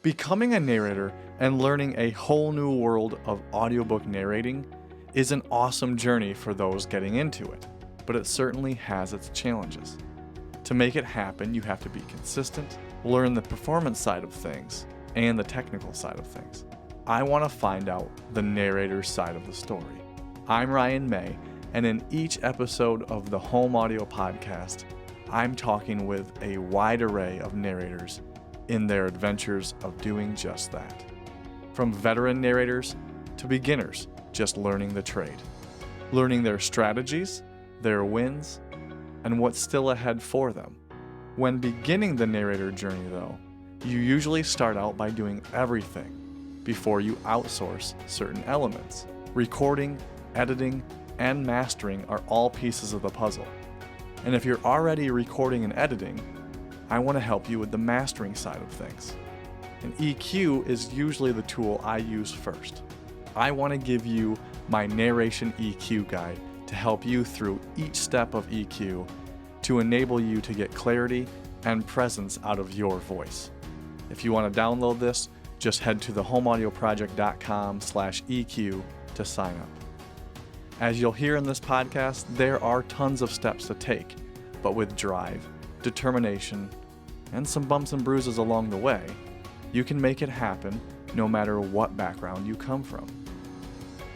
Becoming a narrator and learning a whole new world of audiobook narrating is an awesome journey for those getting into it, but it certainly has its challenges. To make it happen, you have to be consistent, learn the performance side of things, and the technical side of things. I want to find out the narrator's side of the story. I'm Ryan May, and in each episode of the Home Audio Podcast, I'm talking with a wide array of narrators in their adventures of doing just that. From veteran narrators to beginners just learning the trade, learning their strategies, their wins, and what's still ahead for them. When beginning the narrator journey, though, you usually start out by doing everything before you outsource certain elements. Recording, editing, and mastering are all pieces of the puzzle. And if you're already recording and editing, I want to help you with the mastering side of things. And EQ is usually the tool I use first. I want to give you my narration EQ guide to help you through each step of EQ to enable you to get clarity and presence out of your voice. If you want to download this, just head to thehomeaudioproject.com/EQ to sign up. As you'll hear in this podcast, there are tons of steps to take, but with drive, determination, and some bumps and bruises along the way, you can make it happen no matter what background you come from.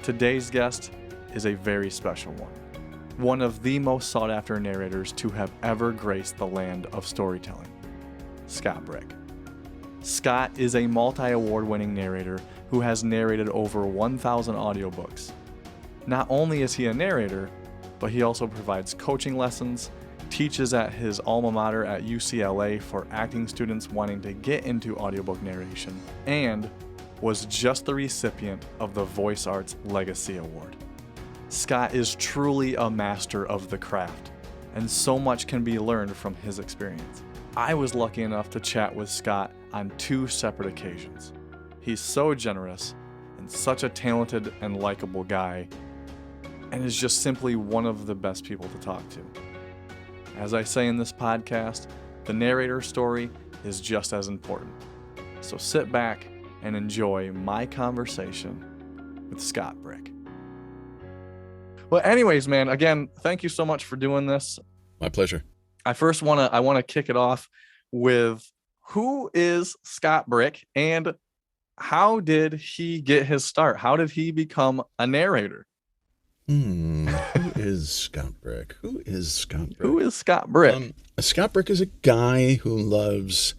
Today's guest is a very special one of the most sought after narrators to have ever graced the land of storytelling, Scott Brick. Scott is a multi-award winning narrator who has narrated over 1,000 audiobooks. Not only is he a narrator, but he also provides coaching lessons, teaches at his alma mater at UCLA for acting students wanting to get into audiobook narration, and was just the recipient of the Voice Arts Legacy Award. Scott is truly a master of the craft, and so much can be learned from his experience. I was lucky enough to chat with Scott on 2 separate occasions. He's so generous and such a talented and likable guy, and is just simply one of the best people to talk to. As I say in this podcast, the narrator story is just as important. So sit back and enjoy my conversation with Scott Brick. Well, anyways, man, again, thank you so much for doing this. My pleasure. I want to kick it off with, who is Scott Brick and how did he get his start? How did he become a narrator? Who is Scott Brick? Who is Scott Brick? Scott Brick is a guy who loves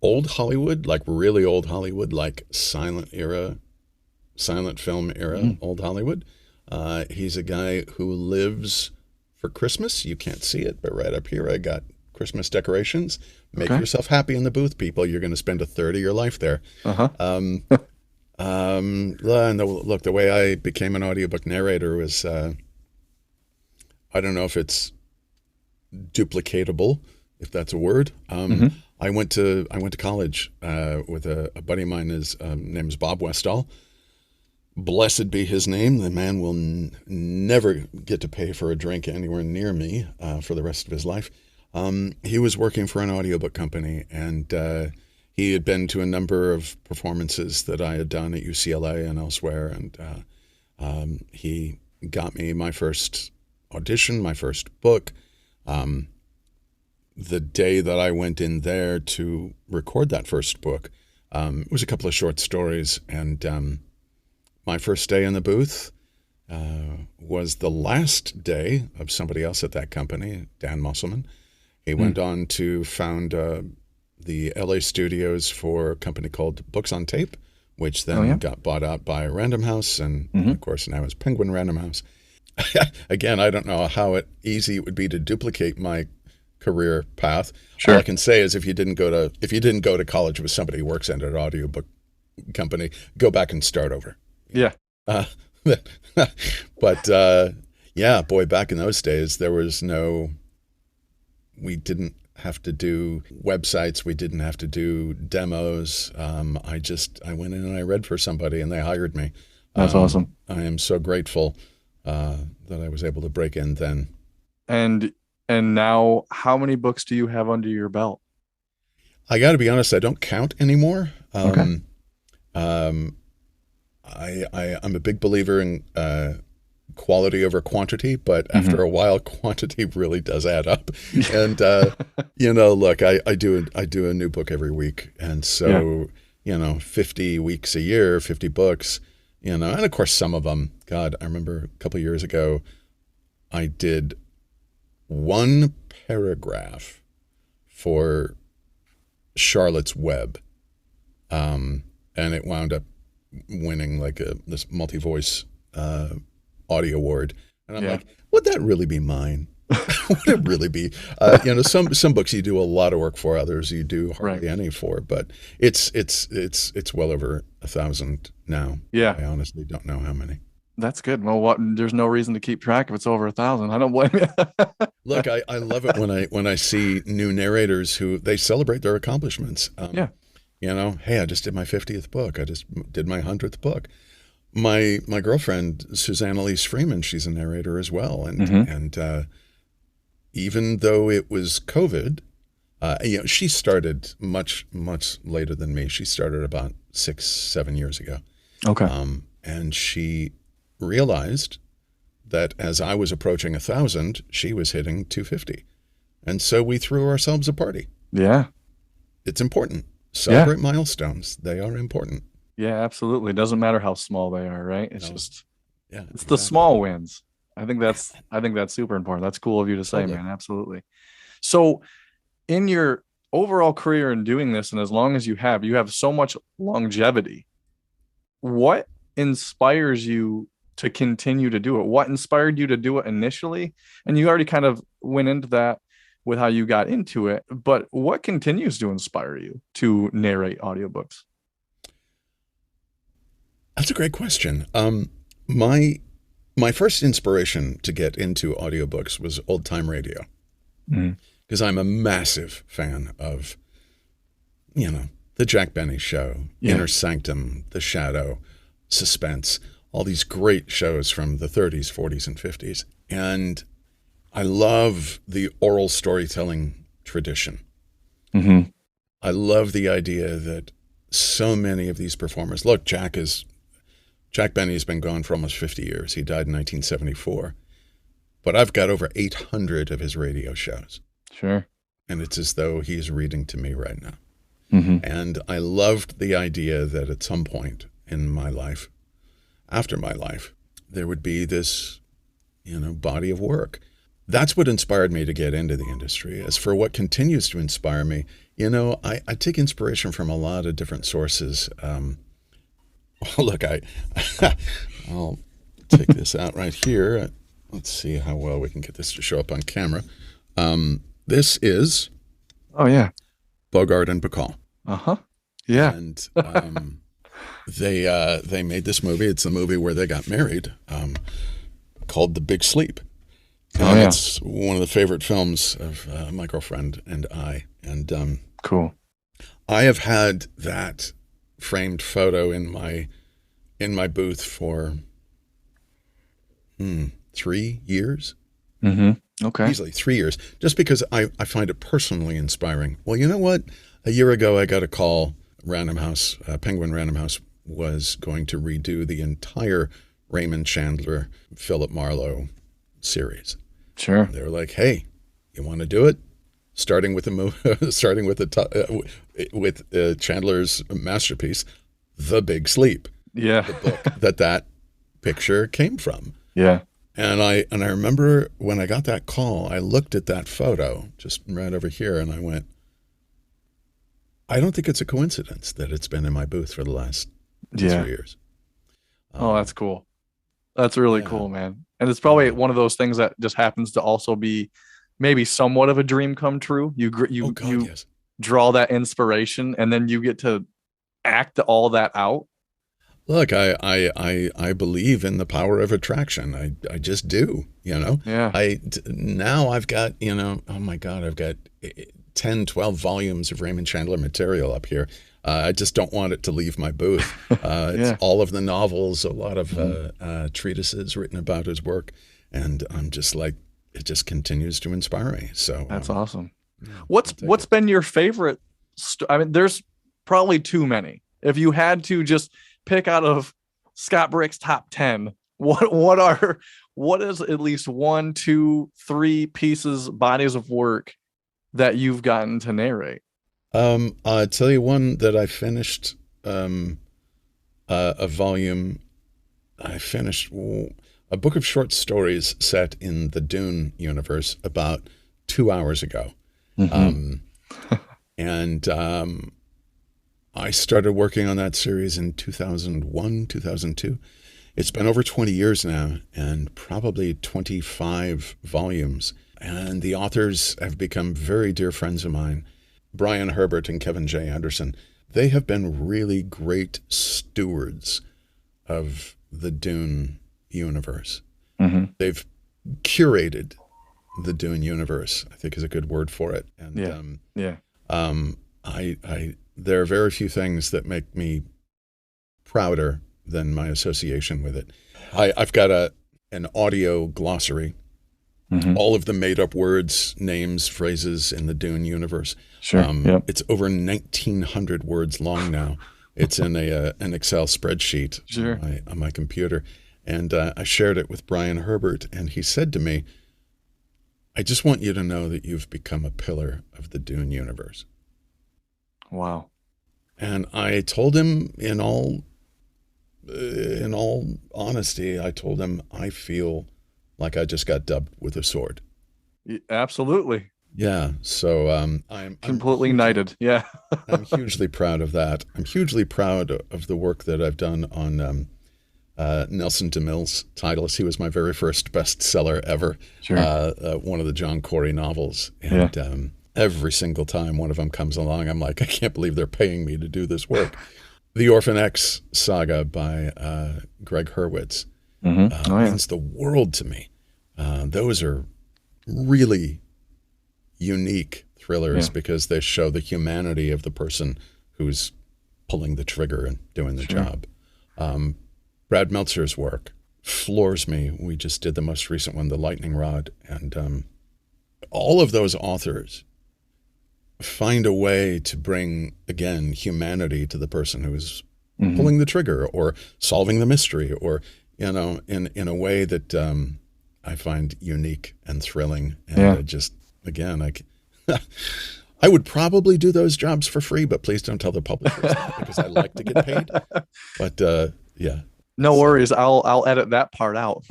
old Hollywood, like really old Hollywood, like silent film era, old Hollywood. He's a guy who lives for Christmas. You can't see it, but right up here I got Christmas decorations. Make yourself happy in the booth, people. You're going to spend a third of your life there. And the way I became an audiobook narrator was, I don't know if it's duplicatable, if that's a word. I went to college with a buddy of mine. His name is Bob Westall. Blessed be his name. The man will never get to pay for a drink anywhere near me for the rest of his life. He was working for an audiobook company, and he had been to a number of performances that I had done at UCLA and elsewhere, and he got me my first audition, my first book. The day that I went in there to record that first book, it was a couple of short stories, and my first day in the booth was the last day of somebody else at that company, Dan Musselman. He went on to found the LA studios for a company called Books on Tape, which then got bought out by Random House, and of course now is Penguin Random House. Again, I don't know how easy it would be to duplicate my career path. Sure. All I can say is if you didn't go to college with somebody who works at an audiobook company, go back and start over. Yeah. But boy, back in those days, we didn't have to do websites. We didn't have to do demos. I went in and I read for somebody and they hired me. That's awesome. I am so grateful that I was able to break in then. And now, how many books do you have under your belt? I got to be honest, I don't count anymore. Okay. Um, I'm a big believer in quality over quantity, but after a while, quantity really does add up. And look, I do a new book every week, and Yeah. so 50 weeks a year, 50 books, and of course some of them. God, I remember a couple of years ago, I did one paragraph for Charlotte's Web, and it wound up winning like this multi-voice audio award, and I'm like, would that really be mine? Would it really be? Some books you do a lot of work for, others you do hardly any for, but it's well over 1,000 now. Yeah. I honestly don't know how many. That's good. Well, there's no reason to keep track if it's over 1,000. I don't blame you. Look, I love it when I see new narrators who they celebrate their accomplishments. Hey, I just did my 50th book. I just did my 100th book. My girlfriend, Susanna Elise Freeman, she's a narrator as well. And even though it was COVID, she started much, much later than me. She started about 6-7 years ago. Okay. And she realized that as I was approaching 1,000, she was hitting 250. And so we threw ourselves a party. Yeah. It's important. Celebrate milestones. They are important. Yeah, absolutely. It doesn't matter how small they are, right? It's just, it's exactly. The small wins. I think that's super important. That's cool of you to say, Totally. man. Absolutely. So in your overall career in doing this, and as long as you have so much longevity, what inspires you to continue to do it? What inspired you to do it initially? And you already kind of went into that with how you got into it, but what continues to inspire you to narrate audiobooks? That's a great question. My first inspiration to get into audiobooks was old time radio, because I'm a massive fan of, the Jack Benny Show, Inner Sanctum, The Shadow, Suspense, all these great shows from the 30s, 40s, and 50s. And I love the oral storytelling tradition. I love the idea that so many of these performers, look, Jack Benny has been gone for almost 50 years. He died in 1974. But I've got over 800 of his radio shows. Sure. And it's as though he's reading to me right now. And I loved the idea that at some point in my life, after my life, there would be this, body of work. That's what inspired me to get into the industry. As for what continues to inspire me, I take inspiration from a lot of different sources. Look, I'll take this out right here. Let's see how well we can get this to show up on camera. This is Bogart and Bacall. Yeah. And they made this movie. It's a movie where they got married, called The Big Sleep. It's one of the favorite films of my girlfriend and I. And cool. I have had that framed photo in my booth for 3 years. Okay. Easily 3 years, just because I find it personally inspiring. Well, you know what? A year ago, I got a call. Random House, Penguin Random House was going to redo the entire Raymond Chandler, Philip Marlowe series. Sure. They were like, "Hey, you want to do it?" Starting with Chandler's masterpiece, The Big Sleep. Yeah. The book that picture came from. Yeah. And I remember when I got that call, I looked at that photo just right over here, and I went, I don't think it's a coincidence that it's been in my booth for the last 3 years. That's cool. That's really cool, man. And it's probably one of those things that just happens to also be maybe somewhat of a dream come true. You draw that inspiration, and then you get to act all that out. Look, I believe in the power of attraction. I just do, Yeah. Now I've got, oh my God, I've got 10, 12 volumes of Raymond Chandler material up here. I just don't want it to leave my booth. It's all of the novels, a lot of treatises written about his work. And I'm just like, it just continues to inspire me. So that's awesome. What's been your favorite? There's probably too many. If you had to just pick out of Scott Brick's top 10, what is at least 1, 2, 3 pieces, bodies of work that you've gotten to narrate? I'll tell you one that I finished, a volume. I finished a book of short stories set in the Dune universe about 2 hours ago. And I started working on that series in 2001, 2002. It's been over 20 years now and probably 25 volumes. And the authors have become very dear friends of mine. Brian Herbert and Kevin J. Anderson. They have been really great stewards of the Dune universe. They've curated the Dune universe, I think is a good word for it. And there are very few things that make me prouder than my association with it. I've got an audio glossary, all of the made-up words, names, phrases in the Dune universe. It's over 1,900 words long now. It's in an Excel spreadsheet on my computer. And I shared it with Brian Herbert, and he said to me, I just want you to know that you've become a pillar of the Dune universe. Wow. And I told him in all honesty, I told him I feel like I just got dubbed with a sword. Absolutely. Yeah. So I'm completely knighted. Yeah. I'm hugely proud of that. I'm hugely proud of the work that I've done on Nelson DeMille's titles. He was my very first bestseller ever. One of the John Corey novels. And every single time one of them comes along, I'm like, I can't believe they're paying me to do this work. The Orphan X saga by Greg Hurwitz means the world to me. Those are really unique thrillers because they show the humanity of the person who's pulling the trigger and doing the job. Brad Meltzer's work floors me. We just did the most recent one, The Lightning Rod. And all of those authors find a way to bring, again, humanity to the person who's pulling the trigger or solving the mystery or, in a way that I find unique and thrilling. And just, again, I would probably do those jobs for free, but please don't tell the publishers that because I like to get paid. But yeah. No worries. I'll edit that part out.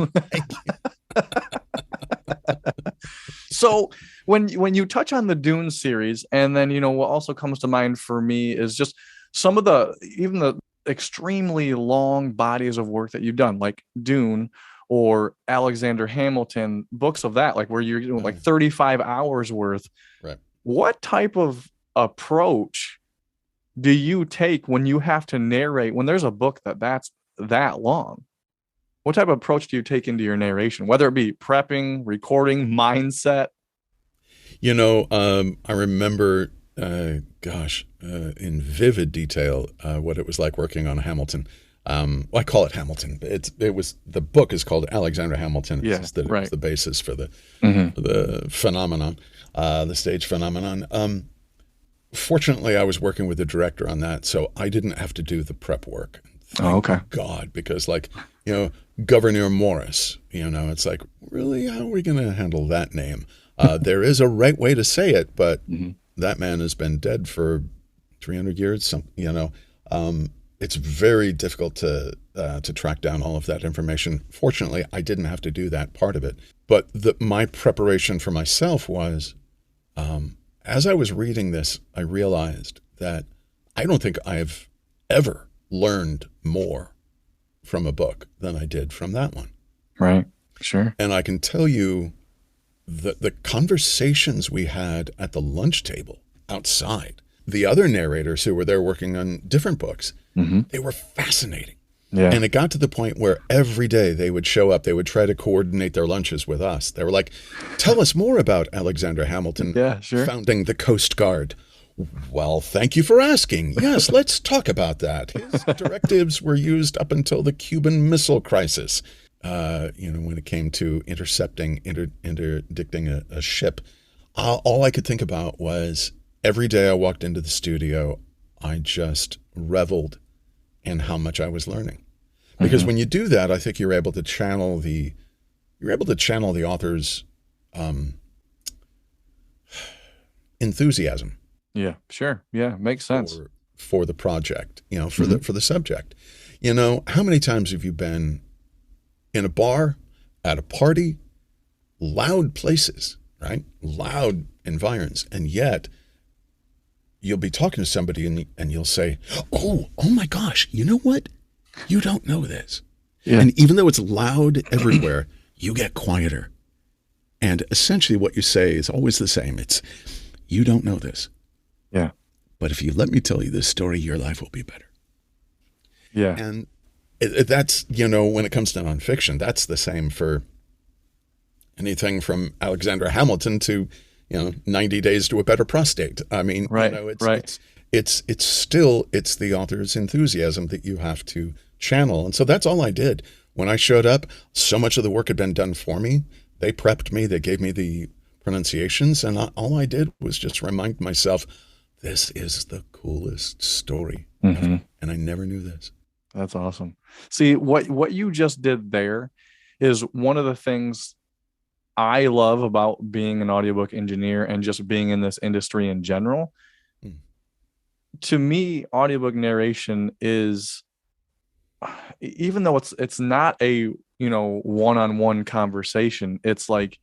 So when you touch on the Dune series, and then, what also comes to mind for me is just some of even the extremely long bodies of work that you've done, like Dune or Alexander Hamilton, books of that, like where you're doing like 35 hours worth. Right. What type of approach do you take when you have to narrate, when there's a book that's that long? What type of approach do you take into your narration, whether it be prepping, recording, mindset? I remember, in vivid detail, what it was like working on Hamilton. I call it Hamilton. The book is called Alexander Hamilton. It's it was the basis for the phenomenon, the stage phenomenon. Fortunately, I was working with the director on that, so I didn't have to do the prep work. Thank God, because Governor Morris, it's like, really, how are we going to handle that name? There is a right way to say it, but that man has been dead for 300 years. It's very difficult to track down all of that information. Fortunately, I didn't have to do that part of it. But my preparation for myself was, as I was reading this, I realized that I don't think I've ever learned more from a book than I did from that one. Right. Sure. And I can tell you that the conversations we had at the lunch table outside, the other narrators who were there working on different books, they were fascinating. Yeah. And it got to the point where every day they would show up, they would try to coordinate their lunches with us. They were like, tell us more about Alexander Hamilton founding the Coast Guard. Well, thank you for asking. Yes, let's talk about that. His directives were used up until the Cuban Missile Crisis, when it came to interdicting a ship. All I could think about was every day I walked into the studio, I just reveled in how much I was learning. Because when you do that, I think you're able to channel the author's enthusiasm. Yeah, sure. Yeah, makes sense. For the project, for the subject. How many times have you been in a bar, at a party, loud places, right? Loud environs, and yet you'll be talking to somebody and you'll say, oh my gosh, you know what? You don't know this. Yeah. And even though it's loud everywhere, you get quieter. And essentially what you say is always the same. It's, you don't know this. Yeah. But if you let me tell you this story, your life will be better. Yeah. And that's, when it comes to nonfiction, that's the same for anything from Alexander Hamilton to, 90 Days to a Better Prostate. I mean, right. It's still the author's enthusiasm that you have to channel. And so that's all I did. When I showed up, so much of the work had been done for me. They prepped me. They gave me the pronunciations. And all I did was just remind myself, this is the coolest story. And I never knew this. That's awesome. See, what you just did there is one of the things I love about being an audiobook engineer and just being in this industry in general. To me, audiobook narration is, even though it's not a, one-on-one conversation, it's like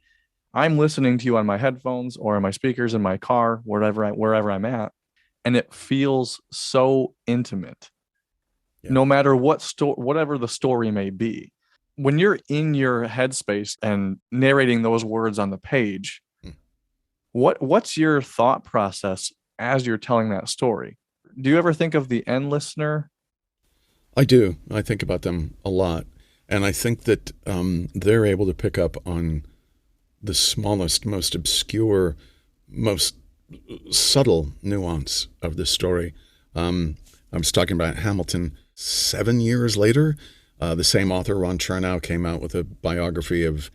I'm listening to you on my headphones or on my speakers in my car, wherever I'm at, and it feels so intimate. Yeah. No matter whatever the story may be. When you're in your headspace and narrating those words on the page, what's your thought process as you're telling that story? Do you ever think of the end listener? I do. I think about them a lot. And I think that they're able to pick up on the smallest, most obscure, most subtle nuance of the story. I was talking about Hamilton 7 years later. The same author, Ron Chernow, came out with a biography of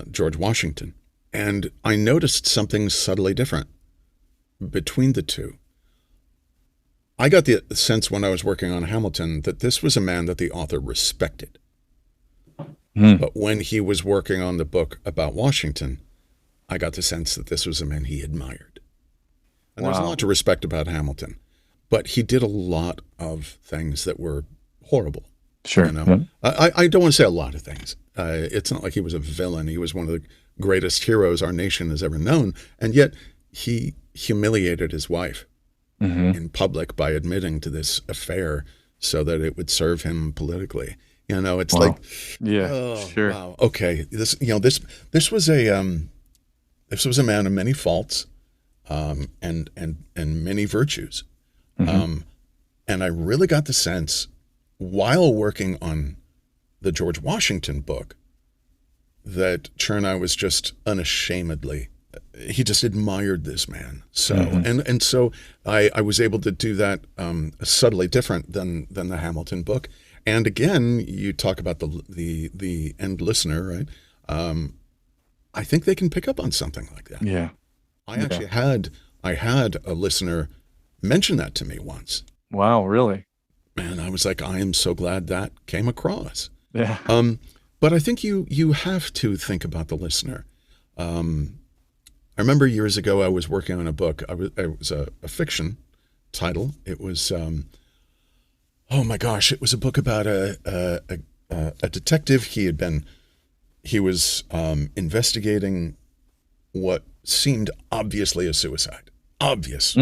George Washington. And I noticed something subtly different between the two. I got the sense when I was working on Hamilton that this was a man that the author respected. But when he was working on the book about Washington, I got the sense that this was a man he admired. And there's a lot to respect about Hamilton. But he did a lot of things that were horrible. Sure. I don't want to say a lot of things. It's not like he was a villain. He was one of the greatest heroes our nation has ever known. And yet he humiliated his wife in public by admitting to this affair so that it would serve him politically. It's like, sure. Wow. Okay. This was a man of many faults, and many virtues. And I really got the sense while working on the George Washington book that Chernow was just unashamedly, he just admired this man. So, and so I was able to do that subtly different than the Hamilton book. And again, you talk about the end listener, right? I think they can pick up on something like that. Yeah. I actually had a listener mention that to me once. Wow, really? Man, I was like, I am so glad that came across. Yeah. But I think you have to think about the listener. I remember years ago I was working on a book. It was a fiction title. It was oh my gosh! It was a book about a detective. He was investigating what seemed obviously a suicide. Obvious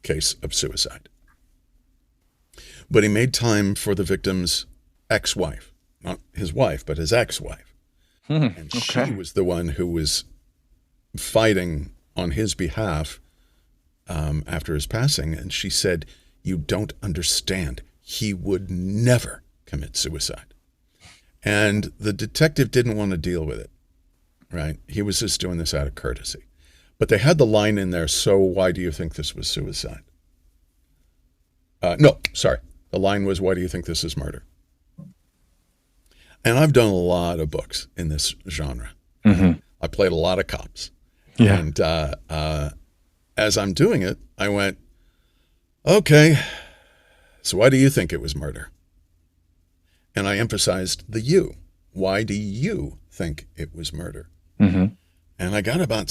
case of suicide. But he made time for the victim's ex-wife, not his wife, but his ex-wife. And she was the one who was fighting on his behalf after his passing. And she said, "You don't understand. He would never commit suicide." And the detective didn't want to deal with it, right? He was just doing this out of courtesy. But they had the line in there, "So why do you think this was suicide?" No, sorry. The line was, "Why do you think this is murder?" And I've done a lot of books in this genre. I played a lot of cops. Yeah. And as I'm doing it, I went, Okay, so why do you think it was murder? And I emphasized the you. Why do you think it was murder? Mm-hmm. And I got about 5,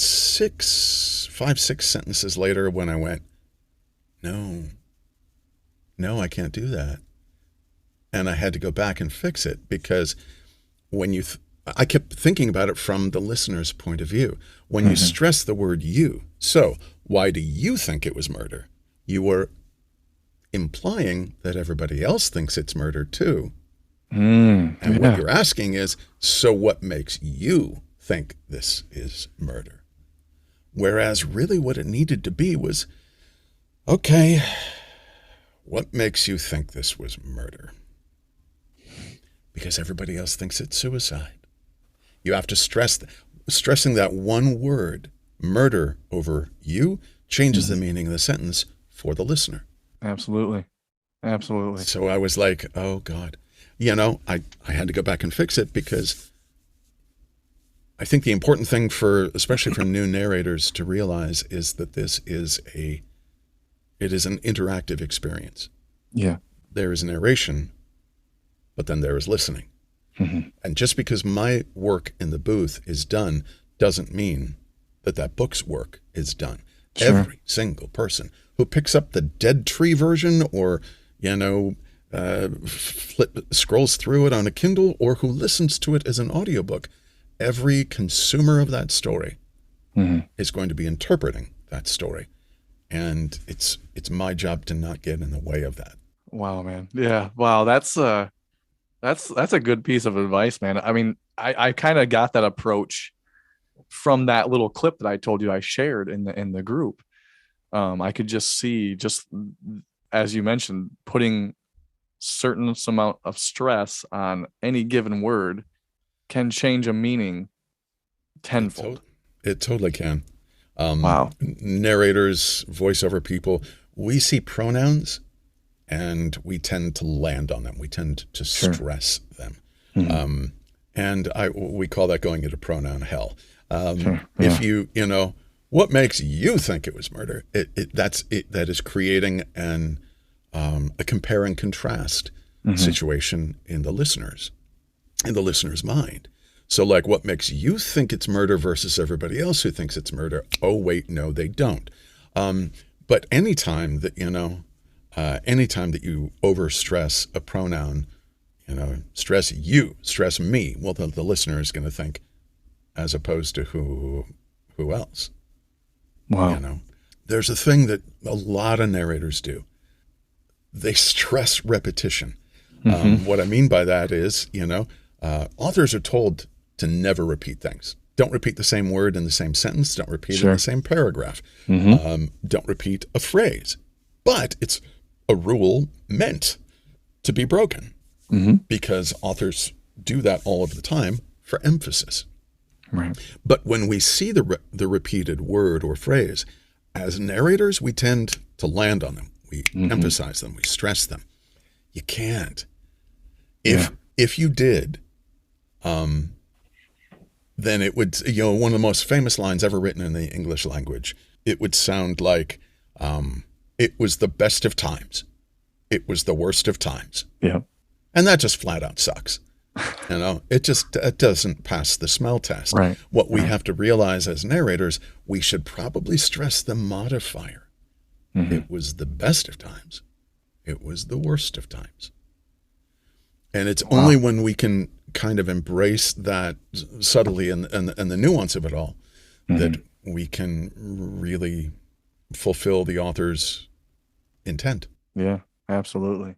6 sentences later when I went, no, I can't do that. And I had to go back and fix it because when I kept thinking about it from the listener's point of view. When you stress the word you, so why do you think it was murder? You were implying that everybody else thinks it's murder too. And what you're asking is, so what makes you think this is murder? Whereas really what it needed to be was, okay, what makes you think this was murder? Because everybody else thinks it's suicide. You have to stressing that one word, murder, over you, changes the meaning of the sentence for the listener. Absolutely. Absolutely. So I was like, oh God. I had to go back and fix it because I think the important thing especially for new narrators to realize is that it is an interactive experience. Yeah. There is narration, but then there is listening. Mm-hmm. And just because my work in the booth is done doesn't mean that book's work is done. Sure. Every single person who picks up the Dead Tree version or, scrolls through it on a Kindle or who listens to it as an audiobook, every consumer of that story is going to be interpreting that story. And it's my job to not get in the way of that. Wow, man. Yeah. Wow. That's a good piece of advice, man. I mean, I kind of got that approach from that little clip that I told you I shared in the group. I could just see, just as you mentioned, putting certain amount of stress on any given word can change a meaning tenfold. It totally can. Wow. Narrators, voiceover people, we see pronouns and we tend to land on them. We tend to stress them. Mm-hmm. And we call that going into pronoun hell. Yeah. If what makes you think it was murder? That is creating a compare and contrast situation in the listener's mind. So like, what makes you think it's murder versus everybody else who thinks it's murder? Oh, wait, no, they don't. But anytime that you overstress a pronoun, stress me, well, the listener is going to think, as opposed to who else. Wow. There's a thing that a lot of narrators do. They stress repetition. What I mean by that is, authors are told to never repeat things. Don't repeat the same word in the same sentence. Don't repeat it in the same paragraph. Don't repeat a phrase. But it's a rule meant to be broken because authors do that all of the time for emphasis. Right. But when we see the repeated word or phrase, as narrators, we tend to land on them. We emphasize them. We stress them. You can't. If you did, then it would, one of the most famous lines ever written in the English language, it would sound like, it was the best of times. It was the worst of times. Yeah. And that just flat out sucks. It doesn't pass the smell test. Right. What we have to realize as narrators, we should probably stress the modifier. It was the best of times. It was the worst of times. And it's only when we can kind of embrace that subtlety and the nuance of it all that we can really fulfill the author's intent. Yeah, absolutely.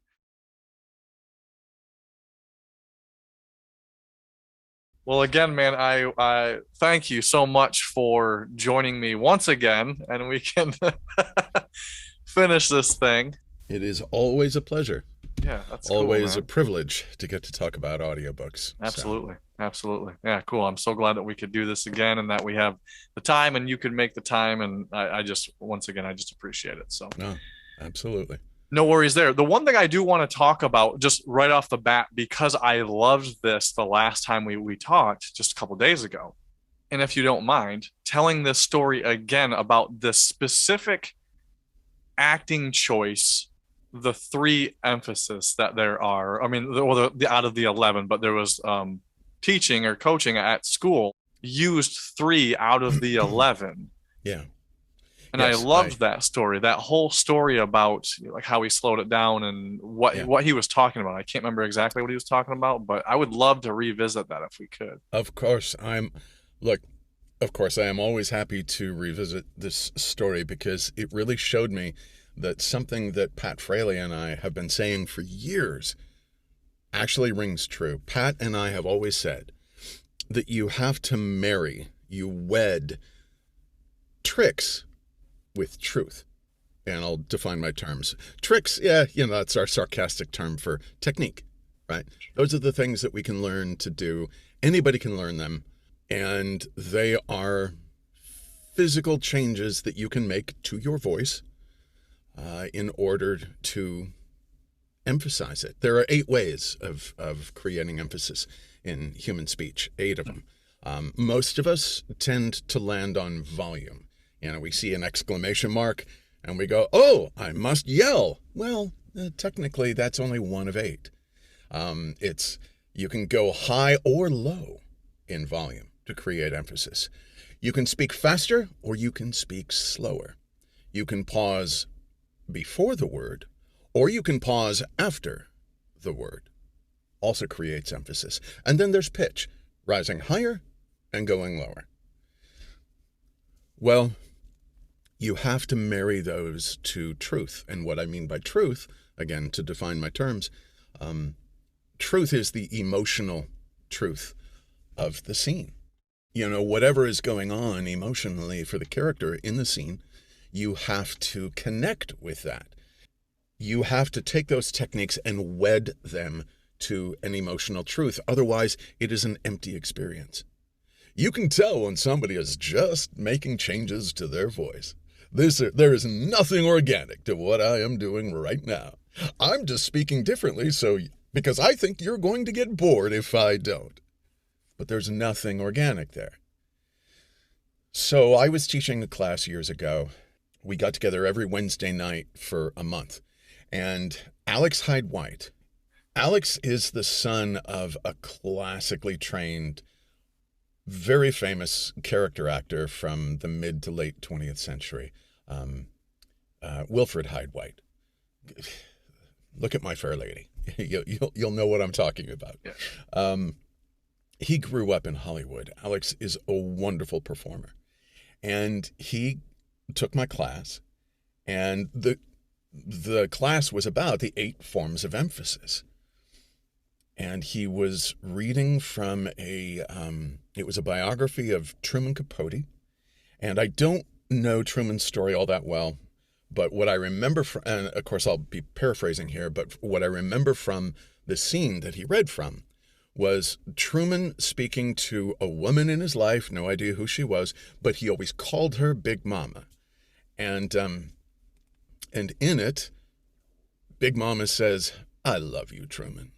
Well, again, man, I thank you so much for joining me once again, and we can finish this thing. It is always a pleasure. Yeah, that's always cool, a privilege to get to talk about audiobooks. Absolutely. Absolutely. Yeah, cool. I'm so glad that we could do this again and that we have the time and you could make the time. And I just, once again, I just appreciate it. So, no, absolutely. No worries there. The one thing I do want to talk about just right off the bat, because I loved this the last time we talked just a couple days ago. And if you don't mind telling this story again about the specific acting choice, the three emphasis that there are. I mean, the out of the 11, but there was teaching or coaching at school used three out of the 11. Yeah. And I Yes. loved that story, that whole story about like how he slowed it down and Yeah. what he was talking about. I can't remember exactly what he was talking about, but I would love to revisit that if we could. Of course, look, of course, I am always happy to revisit this story because it really showed me that something that Pat Fraley and I have been saying for years actually rings true. Pat and I have always said that you have to you wed tricks with truth. And I'll define my terms. Tricks, yeah, that's our sarcastic term for technique, right? Those are the things that we can learn to do. Anybody can learn them. And they are physical changes that you can make to your voice in order to emphasize it. There are 8 ways of creating emphasis in human speech, 8 of them. Most of us tend to land on volume. We see an exclamation mark and we go, oh, I must yell. Well, technically that's only 1 of 8. You can go high or low in volume to create emphasis. You can speak faster or you can speak slower. You can pause before the word or you can pause after the word. Also creates emphasis. And then there's pitch, rising higher and going lower. Well, you have to marry those to truth. And what I mean by truth, again, to define my terms, truth is the emotional truth of the scene. Whatever is going on emotionally for the character in the scene, you have to connect with that. You have to take those techniques and wed them to an emotional truth. Otherwise, it is an empty experience. You can tell when somebody is just making changes to their voice. There is nothing organic to what I am doing right now. I'm just speaking differently because I think you're going to get bored if I don't. But there's nothing organic there. So I was teaching a class years ago. We got together every Wednesday night for a month. And Alex Hyde-White. Alex is the son of a classically trained, very famous character actor from the mid to late 20th century, Wilfred Hyde-White. Look at My Fair Lady. You'll know what I'm talking about. Yeah. He grew up in Hollywood. Alex is a wonderful performer. And he took my class, and the class was about the 8 forms of emphasis. And he was reading from it was a biography of Truman Capote. And I don't know Truman's story all that well, but what I remember and of course I'll be paraphrasing here, but what I remember from the scene that he read from was Truman speaking to a woman in his life, no idea who she was, but he always called her Big Mama. And in it, Big Mama says, "I love you, Truman."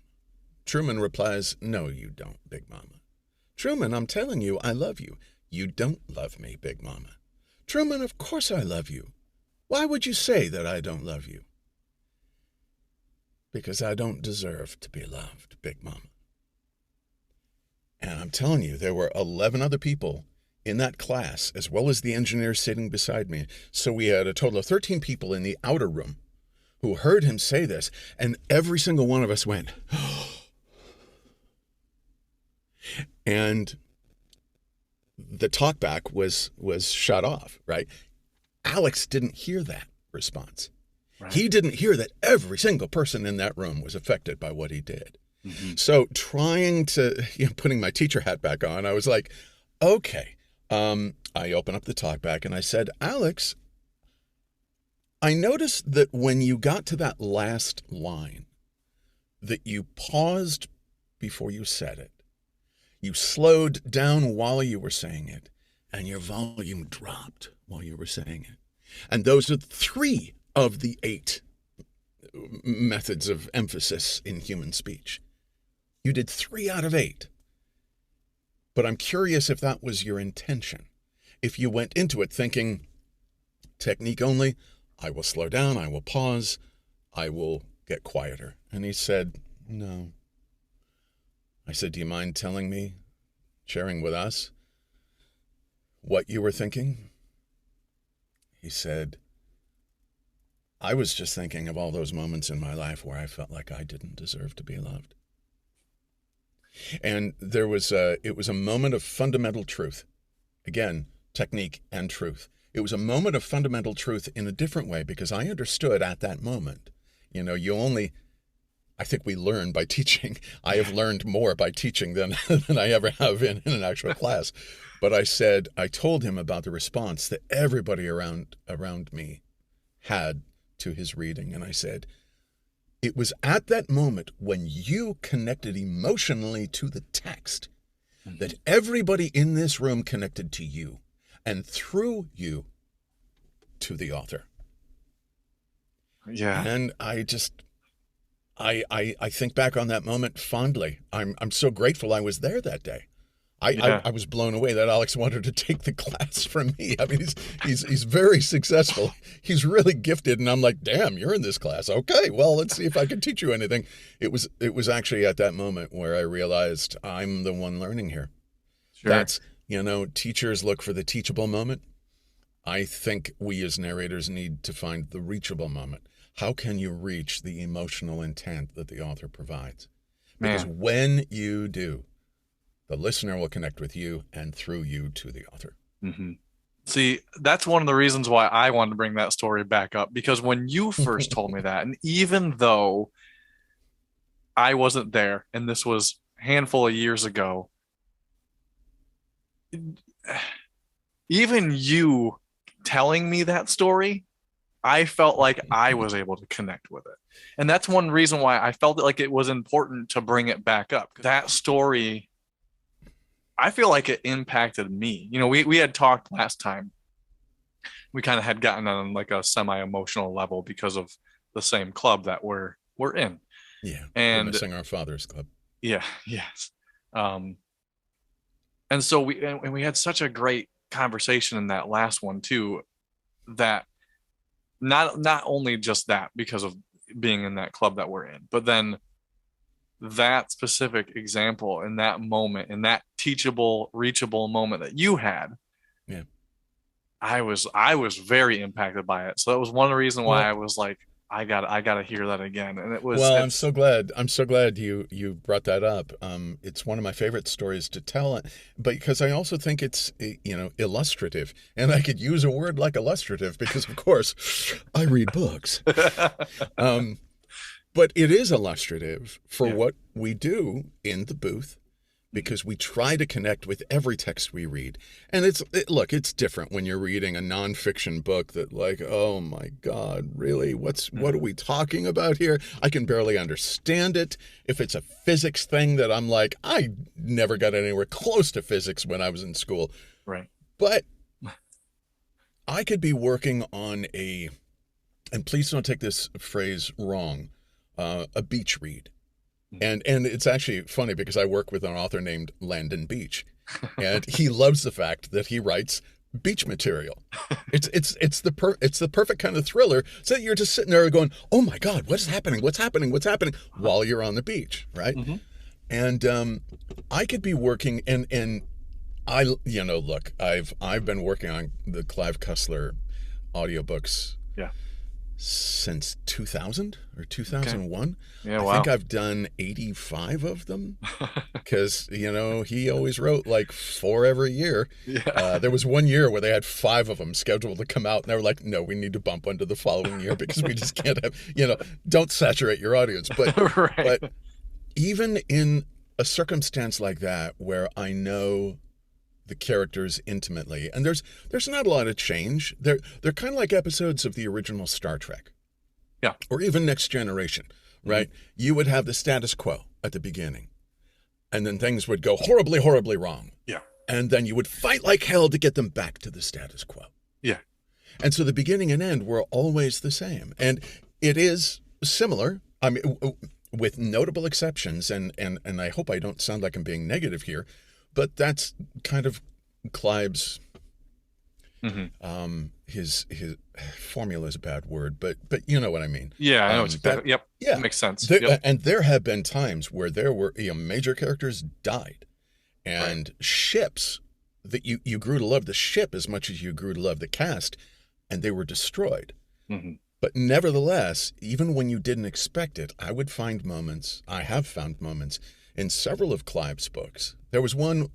Truman replies, "No, you don't, Big Mama." "Truman, I'm telling you, I love you." "You don't love me, Big Mama." "Truman, of course I love you. Why would you say that I don't love you?" "Because I don't deserve to be loved, Big Mama." And I'm telling you, there were 11 other people in that class, as well as the engineer sitting beside me. So we had a total of 13 people in the outer room who heard him say this, and every single one of us went, and the talkback was shut off, right? Alex didn't hear that response. Right. He didn't hear that every single person in that room was affected by what he did. Mm-hmm. So putting my teacher hat back on, I was like, okay. I opened up the talkback and I said, "Alex, I noticed that when you got to that last line, that you paused before you said it. You slowed down while you were saying it, and your volume dropped while you were saying it. And those are 3 of the 8 methods of emphasis in human speech. You did 3 out of 8. But I'm curious if that was your intention. If you went into it thinking, technique only, I will slow down. I will pause. I will get quieter. And he said, no. I said, do you mind telling me, sharing with us what you were thinking? He said, I was just thinking of all those moments in my life where I felt like I didn't deserve to be loved. And it was a moment of fundamental truth. Again, technique and truth. It was a moment of fundamental truth in a different way, because I understood at that moment, I think we learn by teaching. I have learned more by teaching than I ever have in an actual class. But I told him about the response that everybody around me had to his reading. And I said, it was at that moment when you connected emotionally to the text that everybody in this room connected to you, and through you to the author. Yeah. And I think back on that moment fondly. I'm so grateful I was there that day. I was blown away that Alex wanted to take the class from me. I mean, he's very successful. He's really gifted, and I'm like, damn, you're in this class. Okay, well, let's see if I can teach you anything. It was actually at that moment where I realized I'm the one learning here. Sure. That's, teachers look for the teachable moment. I think we as narrators need to find the reachable moment. How can you reach the emotional intent that the author provides? Because when you do, the listener will connect with you and through you to the author. Mm-hmm. See, that's one of the reasons why I wanted to bring that story back up, because when you first told me that, and even though I wasn't there, and this was a handful of years ago, even you telling me that story, I felt like I was able to connect with it. And that's one reason why I felt like it was important to bring it back up. That story, I feel like it impacted me. We had talked last time. We kind of had gotten on like a semi-emotional level because of the same club that we're in. Yeah. And we're missing our father's club. Yeah. Yes. And so we had such a great conversation in that last one too, that not only just that because of being in that club that we're in, but then that specific example in that moment, in that teachable, reachable moment that you had, I was very impacted by it. So that was one of the reasons why I was like, I gotta hear that again. And I'm so glad you brought that up. It's one of my favorite stories to tell, but because I also think it's illustrative, and I could use a word like illustrative because of course I read books. But it is illustrative for what we do in the booth, because we try to connect with every text we read. And it's different when you're reading a nonfiction book that like, oh my God, really? What are we talking about here? I can barely understand it. If it's a physics thing that I'm like, I never got anywhere close to physics when I was in school. Right. But I could be working on and please don't take this phrase wrong, a beach read. And it's actually funny because I work with an author named Landon Beach, and he loves the fact that he writes beach material. It's the perfect kind of thriller, so that you're just sitting there going, oh my God, what's happening while you're on the beach, right? Mm-hmm. And I could be working, and I look, I've been working on the Clive Cussler audiobooks since 2000 or 2001. Okay. Yeah, I think I've done 85 of them because, he always wrote like 4 every year. Yeah. There was one year where they had 5 of them scheduled to come out, and they were like, no, we need to bump onto the following year because we just can't have, don't saturate your audience. But, right. But even in a circumstance like that where I know the characters intimately, and there's not a lot of change. They're kind of like episodes of the original Star Trek, or even Next Generation, right? Mm-hmm. You would have the status quo at the beginning, and then things would go horribly, horribly wrong. Yeah, and then you would fight like hell to get them back to the status quo. Yeah, and so the beginning and end were always the same, and it is similar. I mean, with notable exceptions, and I hope I don't sound like I'm being negative here. But that's kind of Clive's His formula is a bad word, but you know what I mean. Yeah, I know. Yep. Yeah, That makes sense. And there have been times where there were major characters died, and ships that you grew to love the ship as much as you grew to love the cast, and they were destroyed. But nevertheless, even when you didn't expect it, I have found moments in several of Clive's books. There was one,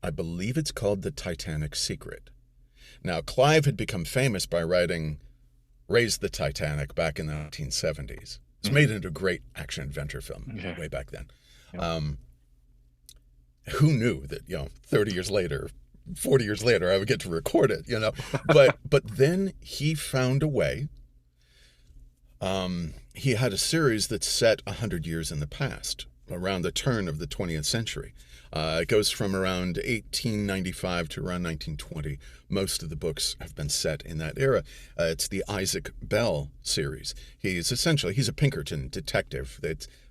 I believe it's called The Titanic Secret. Now, Clive had become famous by writing Raise the Titanic back in the 1970s. It's made into a great action-adventure film way back then. Who knew that, 30 years later, 40 years later, I would get to record it, But then he found a way. He had a series that's set 100 years in the past, around the turn of the 20th century. It goes from around 1895 to around 1920. Most of the books have been set in that era. It's the Isaac Bell series. He's a Pinkerton detective.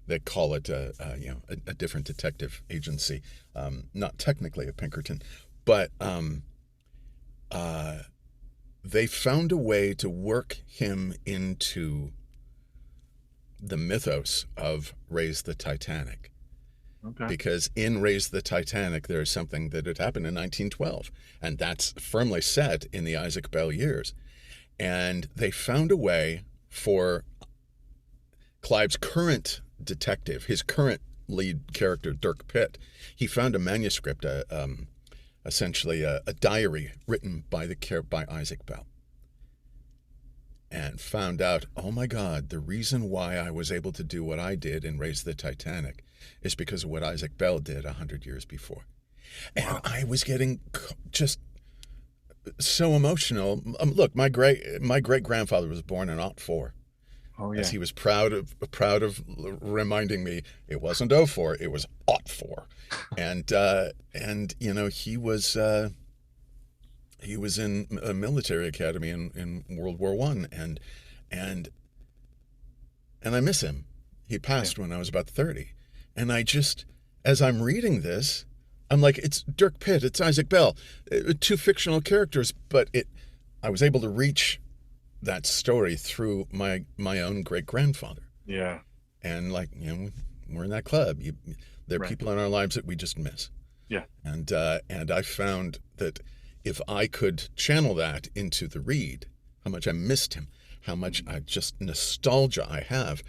They call it a different detective agency, not technically a Pinkerton, but they found a way to work him into the mythos of Raise the Titanic. Okay. Because in Raise the Titanic, there is something that had happened in 1912, and that's firmly set in the Isaac Bell years. And they found a way for Clive's current detective, his current lead character, Dirk Pitt, he found a manuscript, essentially a diary written by Isaac Bell, and found out, oh my God, the reason why I was able to do what I did in Raise the Titanic is because of what Isaac Bell did 100 years before. And I was getting just so emotional. Look, my great grandfather was born in 2004. Oh, yeah. As he was proud of reminding me it wasn't 2004, it was 2004. And he was in a military academy in World War I, and I miss him. He passed when I was about 30. And I just, as I'm reading this, I'm like, it's Dirk Pitt, it's Isaac Bell, two fictional characters, but I was able to reach that story through my own great-grandfather. Yeah. And we're in that club. There are people in our lives that we just miss. Yeah. And I found that if I could channel that into the read, how much I missed him, how much nostalgia I have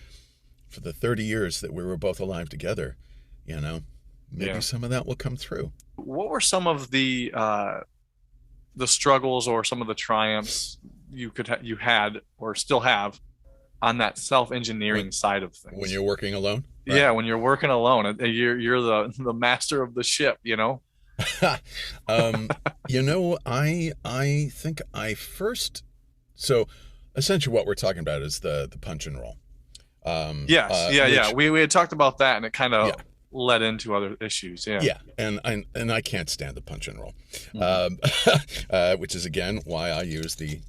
for the 30 years that we were both alive together, maybe some of that will come through. What were some of the struggles or some of the triumphs you had or still have on that self-engineering side of things? When you're working alone? Right? Yeah, when you're working alone, you're the master of the ship, I think I first. So, essentially, what we're talking about is the punch and roll. Yes, we had talked about that, and it kind of led into other issues. Yeah, and I can't stand the punch and roll, which is again why I use the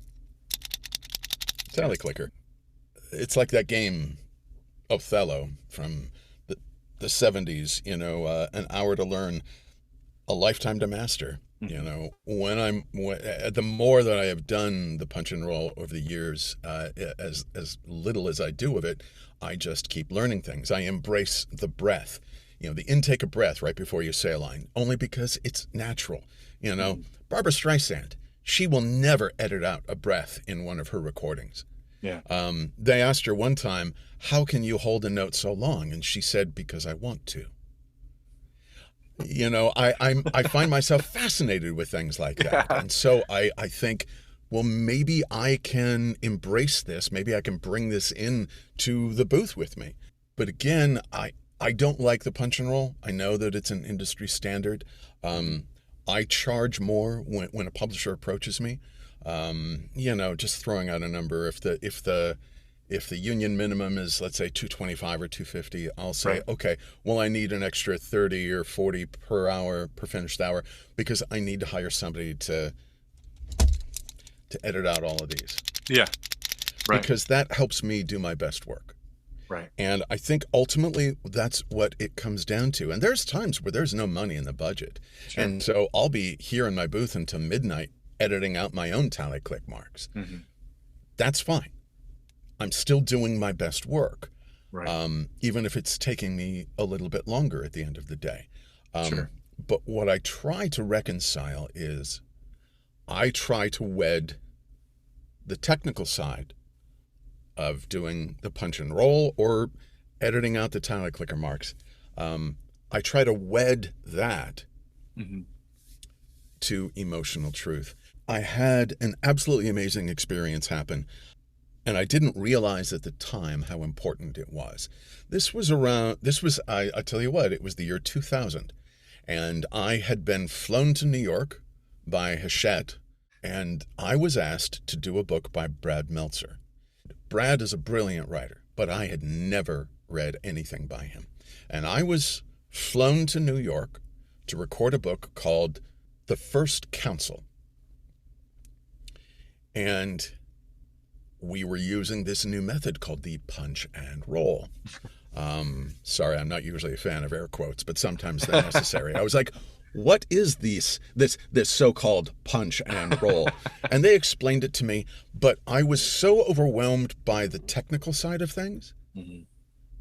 tally clicker. It's like that game Othello from the 70s, an hour to learn, a lifetime to master. The more that I have done the punch and roll over the years, as little as I do of it, I just keep learning things. I embrace the breath, the intake of breath right before you say a line, only because it's natural. Barbra Streisand, she will never edit out a breath in one of her recordings. Yeah. They asked her one time, how can you hold a note so long? And she said, because I want to. I find myself fascinated with things like that. And so I think, well, maybe I can embrace this. Maybe I can bring this in to the booth with me. But again, I don't like the punch and roll. I know that it's an industry standard. I charge more when a publisher approaches me. Just throwing out a number. If the union minimum is, let's say, $225 or $250, I'll say, okay, well, I need an extra $30 or $40 per hour per finished hour because I need to hire somebody to edit out all of these. Yeah, right. Because that helps me do my best work. Right. And I think ultimately that's what it comes down to. And there's times where there's no money in the budget. Sure. And so I'll be here in my booth until midnight editing out my own tally click marks. Mm-hmm. That's fine. I'm still doing my best work, Right. even if it's taking me a little bit longer at the end of the day. Sure. But what I try to reconcile is I try to wed the technical side of doing the punch and roll or editing out the tally clicker marks. I try to wed that Mm-hmm. to emotional truth. I had an absolutely amazing experience happen, and I didn't realize at the time how important it was. I tell you what, it was the year 2000, and I had been flown to New York by Hachette, and I was asked to do a book by Brad Meltzer. Brad is a brilliant writer, but I had never read anything by him. And I was flown to New York to record a book called The First Council. And we were using this new method called the punch and roll. Sorry, I'm not usually a fan of air quotes, but sometimes they're necessary. I was like, what is this so-called punch and roll? And they explained it to me, but I was so overwhelmed by the technical side of things Mm-hmm.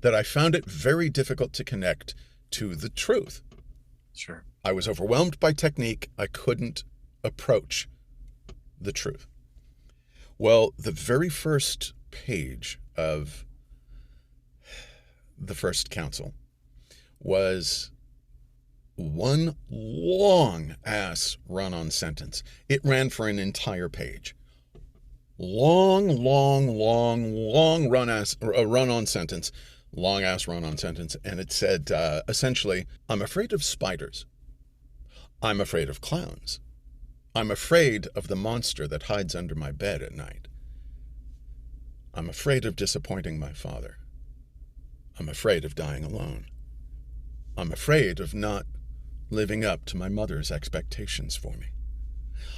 that I found it very difficult to connect to the truth. Sure. I was overwhelmed by technique. I couldn't approach the truth. Well, the very first page of The First Council was one long-ass run-on sentence. It ran for an entire page. Long run-on sentence. Long-ass run-on sentence. And it said, essentially, I'm afraid of spiders. I'm afraid of clowns. I'm afraid of the monster that hides under my bed at night. I'm afraid of disappointing my father. I'm afraid of dying alone. I'm afraid of not living up to my mother's expectations for me.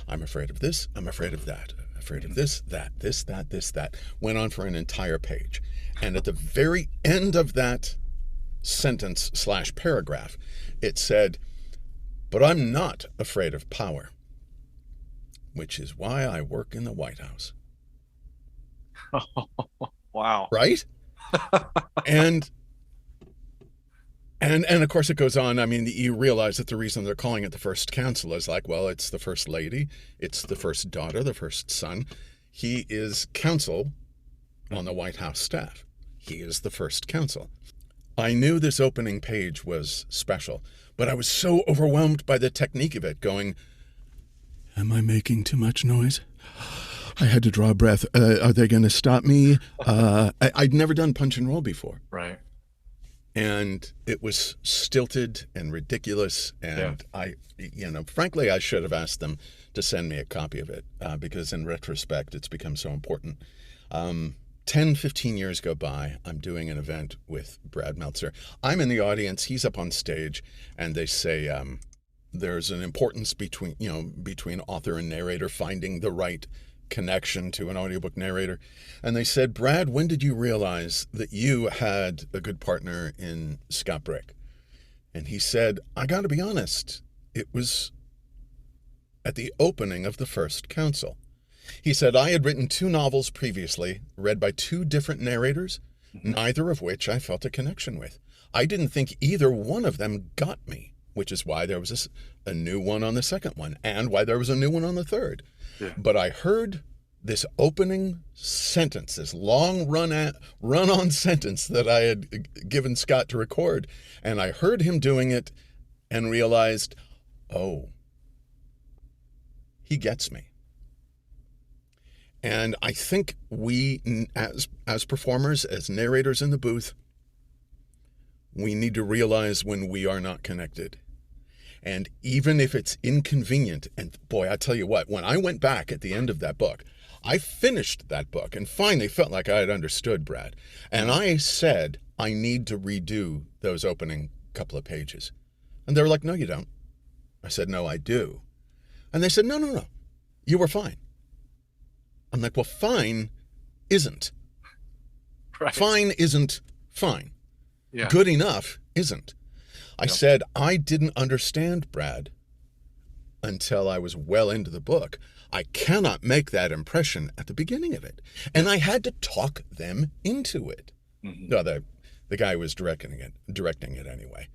I'm afraid of this. I'm afraid of that. Afraid of this, that. Went on for an entire page. And at the very end of that sentence/paragraph, it said, but I'm not afraid of power, which is why I work in the White House. Wow. Right? And of course it goes on. I mean, you realize that the reason they're calling it the First Council is like, well, it's the first lady, it's the first daughter, the first son. He is counsel on the White House staff. He is the First Counsel. I knew this opening page was special, but I was so overwhelmed by the technique of it, going, am I making too much noise? I had to draw a breath. Are they going to stop me? I'd never done punch and roll before. Right. And it was stilted and ridiculous. And frankly, I should have asked them to send me a copy of it because in retrospect, it's become so important. 10, 15 years go by. I'm doing an event with Brad Meltzer. I'm in the audience. He's up on stage, and they say there's an importance between author and narrator, finding the right connection to an audiobook narrator. And they said, Brad, when did you realize that you had a good partner in Scott Brick? And he said, I got to be honest, it was at the opening of the First Council. He said, I had written 2 novels previously, read by 2 different narrators, neither of which I felt a connection with. I didn't think either one of them got me, which is why there was a new one on the second one and why there was a new one on the third. Yeah. But I heard this opening sentence, this long run-on sentence that I had given Scott to record, and I heard him doing it and realized, oh, he gets me. And I think we, as performers, as narrators in the booth, we need to realize when we are not connected. And even if it's inconvenient, and boy, I tell you what, when I went back at the end of that book, I finished that book and finally felt like I had understood Brad. And I said, I need to redo those opening couple of pages. And they were like, no, you don't. I said, no, I do. And they said, no, you were fine. I'm like, well, fine isn't. Right. Fine isn't Fine. Yeah. Good enough isn't. I Yep. said I didn't understand Brad until I was well into the book. I cannot make that impression at the beginning of it. And I had to talk them into it. Mm-hmm. No, the guy was directing it anyway.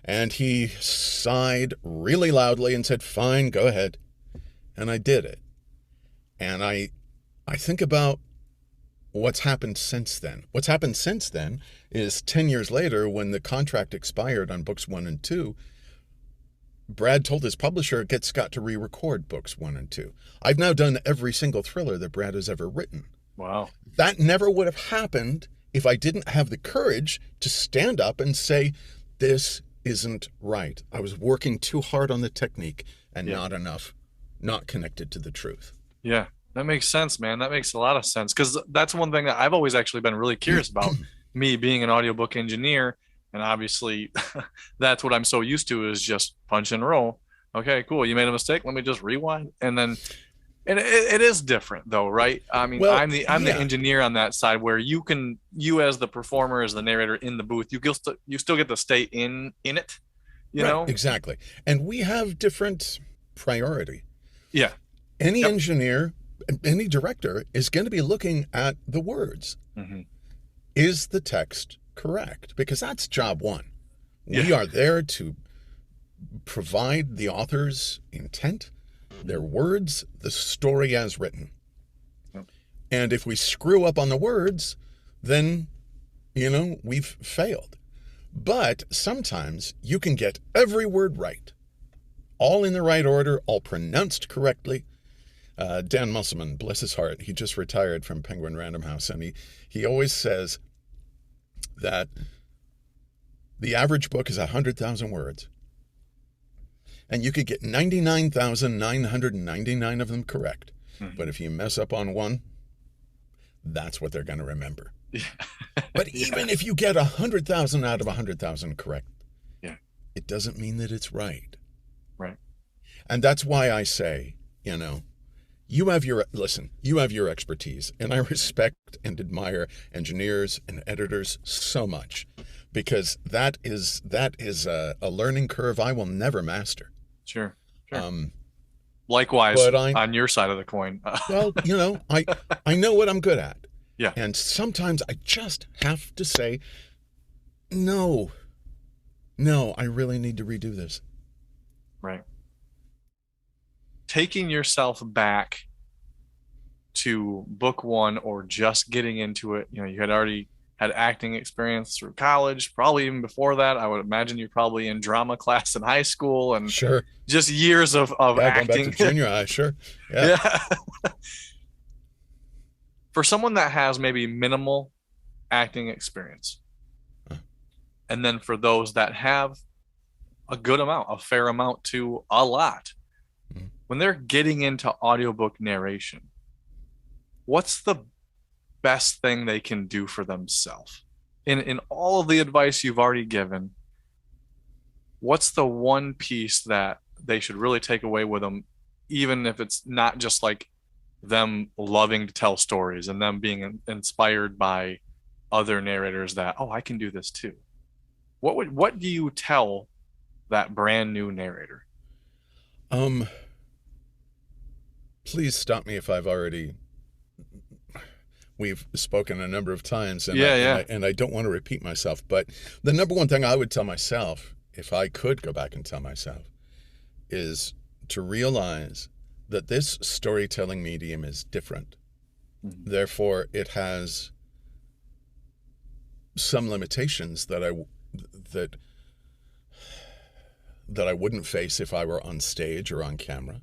And he sighed really loudly and said, "Fine, go ahead." And I did it. And I think about what's happened since then. What's happened since then is 10 years later, when the contract expired on books 1 and 2, Brad told his publisher, "Get Scott to re-record books 1 and 2. I've now done every single thriller that Brad has ever written. Wow. That never would have happened if I didn't have the courage to stand up and say, this isn't right. I was working too hard on the technique and not enough, not connected to the truth." Yeah, that makes sense, man. That makes a lot of sense, because that's one thing that I've always actually been really curious about. Me being an audiobook engineer, and obviously that's what I'm so used to, is just punch and roll. Okay, cool. You made a mistake. Let me just rewind. And then, and it is different though, right? I mean, Well, I'm the engineer on that side, where you as the performer, as the narrator in the booth, you still get to stay in it, you know? Exactly. And we have different priority. Yeah. Any engineer, any director is going to be looking at the words. Mm-hmm. Is the text correct? Because that's job one. We are there to provide the author's intent, their words, the story as written. Yep. And if we screw up on the words, then, we've failed. But sometimes you can get every word right, all in the right order, all pronounced correctly. Dan Musselman, bless his heart, he just retired from Penguin Random House, and he always says that the average book is 100,000 words, and you could get 99,999 of them correct. Mm-hmm. But if you mess up on one, that's what they're going to remember. Yeah. But even if you get 100,000 out of 100,000 correct, it doesn't mean that it's right. Right. And that's why I say, you have your expertise, and I respect and admire engineers and editors so much, because that is a learning curve I will never master. Sure. Likewise, on your side of the coin. Well, I know what I'm good at. Yeah. And sometimes I just have to say, no, I really need to redo this. Right. Taking yourself back to book 1, or just getting into it, you had already had acting experience through college, probably even before that. I would imagine you're probably in drama class in high school, and sure, just years of acting. Going back to junior high, sure. Yeah. For someone that has maybe minimal acting experience, and then for those that have a good amount, a fair amount to a lot, when they're getting into audiobook narration, what's the best thing they can do for themselves? In all of the advice you've already given, what's the one piece that they should really take away with them, even if it's not just like them loving to tell stories and them being inspired by other narrators that, I can do this too? What do you tell that brand new narrator? Please stop me if I've already. We've spoken a number of times, and I don't want to repeat myself. But the number one thing I would tell myself, if I could go back and tell myself, is to realize that this storytelling medium is different. Mm-hmm. Therefore, it has some limitations that I wouldn't face if I were on stage or on camera.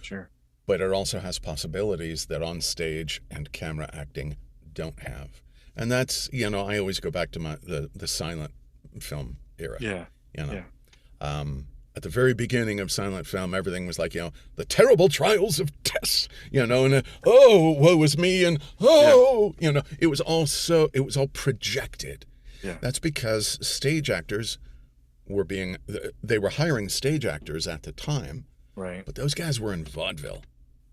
Sure. But it also has possibilities that on stage and camera acting don't have. And that's, I always go back to the silent film era. Yeah. At the very beginning of silent film, everything was like, the terrible trials of Tess, and woe was me, and it was all projected. Yeah. That's because stage actors they were hiring stage actors at the time. Right. But those guys were in vaudeville.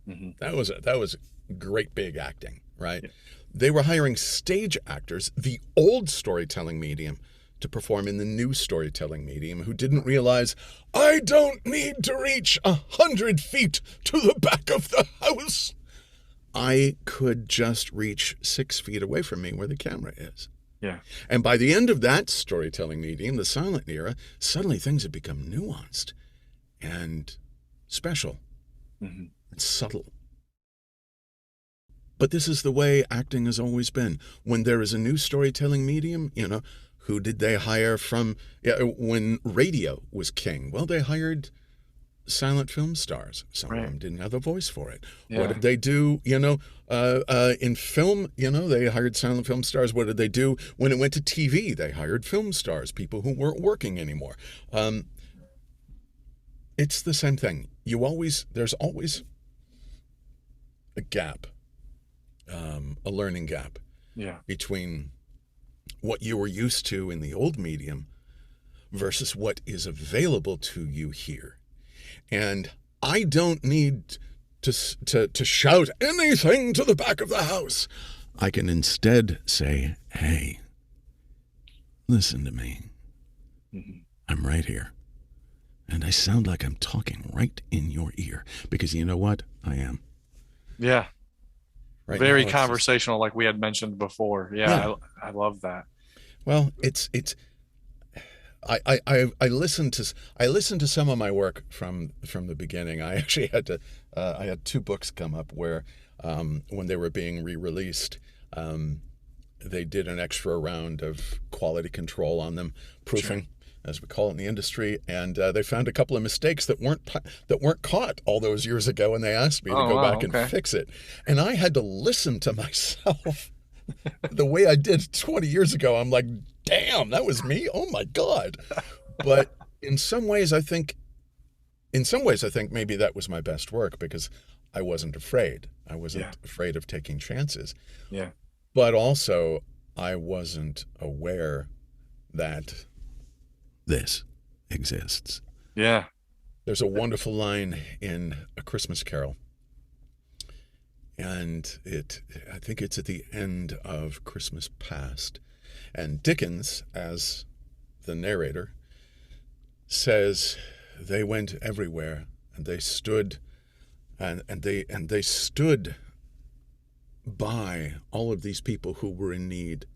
Mm-hmm. That was great big acting, right? Yeah. They were hiring stage actors, the old storytelling medium, to perform in the new storytelling medium, who didn't realize, I don't need to reach 100 feet to the back of the house. I could just reach 6 feet away from me where the camera is. Yeah. And by the end of that storytelling medium, the silent era, suddenly things had become nuanced and special and subtle. But this is the way acting has always been. When there is a new storytelling medium, who did they hire from, when radio was king? Well, they hired silent film stars. Some of them didn't have a voice for it. Yeah. What did they do? In film, they hired silent film stars. What did they do when it went to TV? They hired film stars, people who weren't working anymore. It's the same thing. There's always a gap, a learning gap between what you were used to in the old medium versus what is available to you here. And I don't need to shout anything to the back of the house. I can instead say, hey, listen to me. I'm right here. And I sound like I'm talking right in your ear. Because you know what? I am. Yeah. Right. Very conversational, like we had mentioned before. Yeah. I love that. Well, I listened to some of my work from the beginning. I actually had I had 2 books come up where when they were being re-released, they did an extra round of quality control on them, proofing, as we call it in the industry, and they found a couple of mistakes that weren't caught all those years ago, and they asked me to go back and fix it. And I had to listen to myself the way I did 20 years ago. I'm like, damn, that was me? Oh my God. But in some ways I think maybe that was my best work, because I wasn't afraid. I wasn't afraid of taking chances. Yeah. But also I wasn't aware that this exists. Yeah. There's a wonderful line in A Christmas Carol. And I think it's at the end of Christmas Past. And Dickens, as the narrator, says they went everywhere, and they stood and they stood by all of these people who were in need,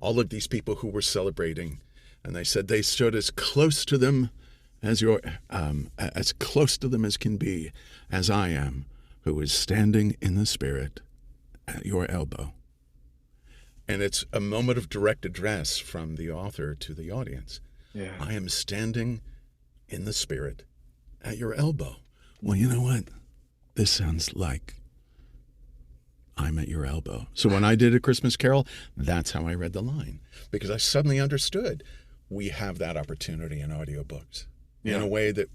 all of these people who were celebrating. And they said they stood as close to them as close to them as can be, as I am, who is standing in the Spirit at your elbow. And it's a moment of direct address from the author to the audience. Yeah. I am standing in the Spirit at your elbow. Well, you know what? This sounds like I'm at your elbow. So when I did A Christmas Carol, that's how I read the line, because I suddenly understood we have that opportunity in audiobooks in a way that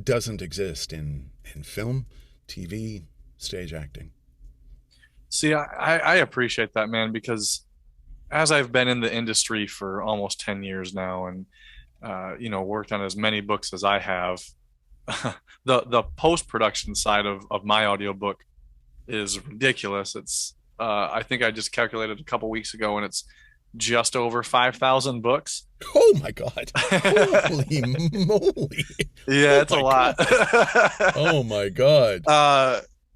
doesn't exist in film, TV, stage acting. See, I appreciate that, man, because as I've been in the industry for almost 10 years now, and worked on as many books as I have, the post-production side of my audiobook is ridiculous. It's I think I just calculated a couple weeks ago, and it's just over 5,000 books. Oh my God. Holy moly. Yeah, it's a lot. Oh my God.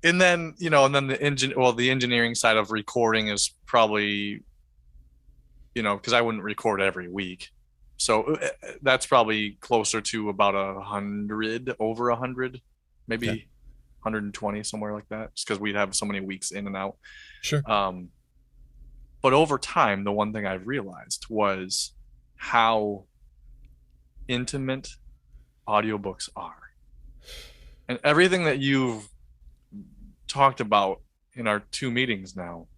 And then the engineering side of recording is probably, because I wouldn't record every week. So that's probably closer to about 100, over 100, maybe 120, somewhere like that, just because we'd have so many weeks in and out. Sure. But over time, the one thing I've realized was how intimate audiobooks are. And everything that you've talked about in our 2 meetings now,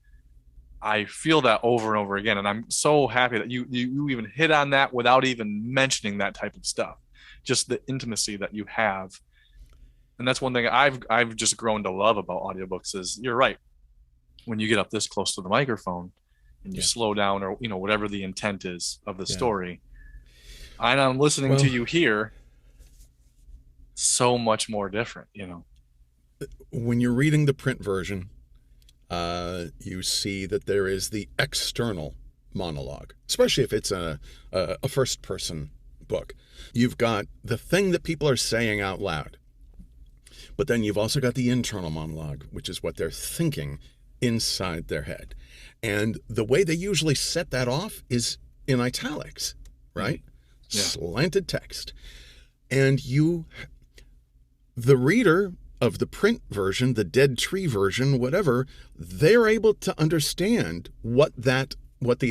I feel that over and over again. And I'm so happy that you even hit on that without even mentioning that type of stuff. Just the intimacy that you have. And that's one thing I've just grown to love about audiobooks is, you're right. When you get up this close to the microphone and you slow down, or whatever the intent is of the story, and I'm listening to you here, so much more different. When you're reading the print version, You see that there is the external monologue, especially if it's a first-person book. You've got the thing that people are saying out loud, but then you've also got the internal monologue, which is what they're thinking inside their head. And the way they usually set that off is in italics, right? Yeah. Slanted text. And the reader of the print version, the dead tree version, whatever, they're able to understand what the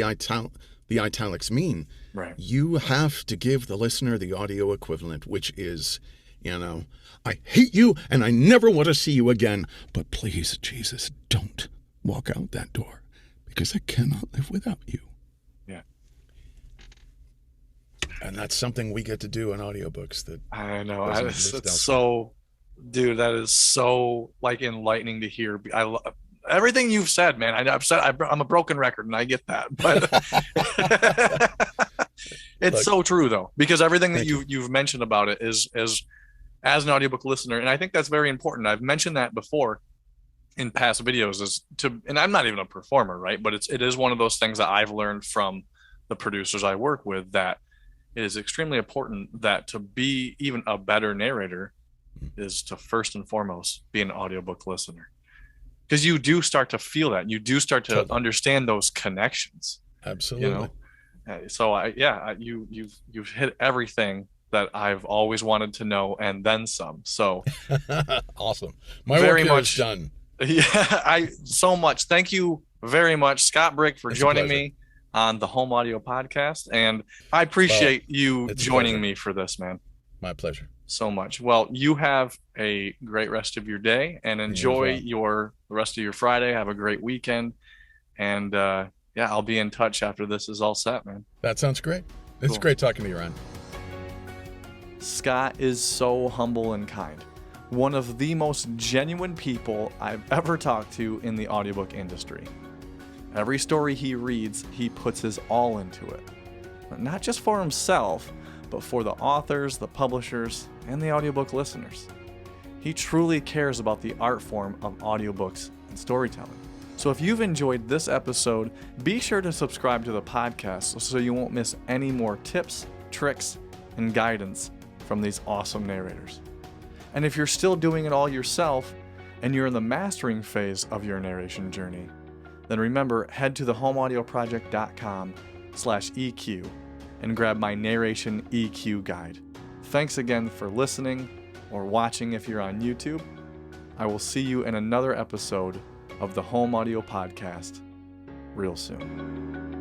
italics mean. Right. You have to give the listener the audio equivalent, which is, I hate you and I never want to see you again, but please, Jesus, don't walk out that door because I cannot live without you. Yeah. And that's something we get to do in audiobooks that I know. It's so, dude, that is so like enlightening to hear. I love everything you've said, man. I'm a broken record and I get that, but it's so true though, because everything that you've mentioned about it is as an audiobook listener. And I think that's very important. I've mentioned that before in past videos and I'm not even a performer, right? But it is one of those things that I've learned from the producers I work with, that it is extremely important that to be even a better narrator is to first and foremost be an audiobook listener, because you do start to feel that, you do start to understand those connections. Absolutely. So you've hit everything that I've always wanted to know and then some. So awesome. My work here is done. Yeah, so much. Thank you very much, Scott Brick, for joining me on the Home Audio Podcast. And I appreciate you joining me for this, man. My pleasure. So much. Well, you have a great rest of your day and enjoy the rest of your Friday. Have a great weekend. And I'll be in touch after this is all set, man. That sounds great. It's great talking to you, Ryan. Scott is so humble and kind. One of the most genuine people I've ever talked to in the audiobook industry. Every story he reads, he puts his all into it. Not just for himself, but for the authors, the publishers, and the audiobook listeners. He truly cares about the art form of audiobooks and storytelling. So if you've enjoyed this episode, be sure to subscribe to the podcast so you won't miss any more tips, tricks, and guidance from these awesome narrators. And if you're still doing it all yourself and you're in the mastering phase of your narration journey, then remember, head to thehomeaudioproject.com/EQ and grab my narration EQ guide. Thanks again for listening or watching if you're on YouTube. I will see you in another episode of the Home Audio Podcast real soon.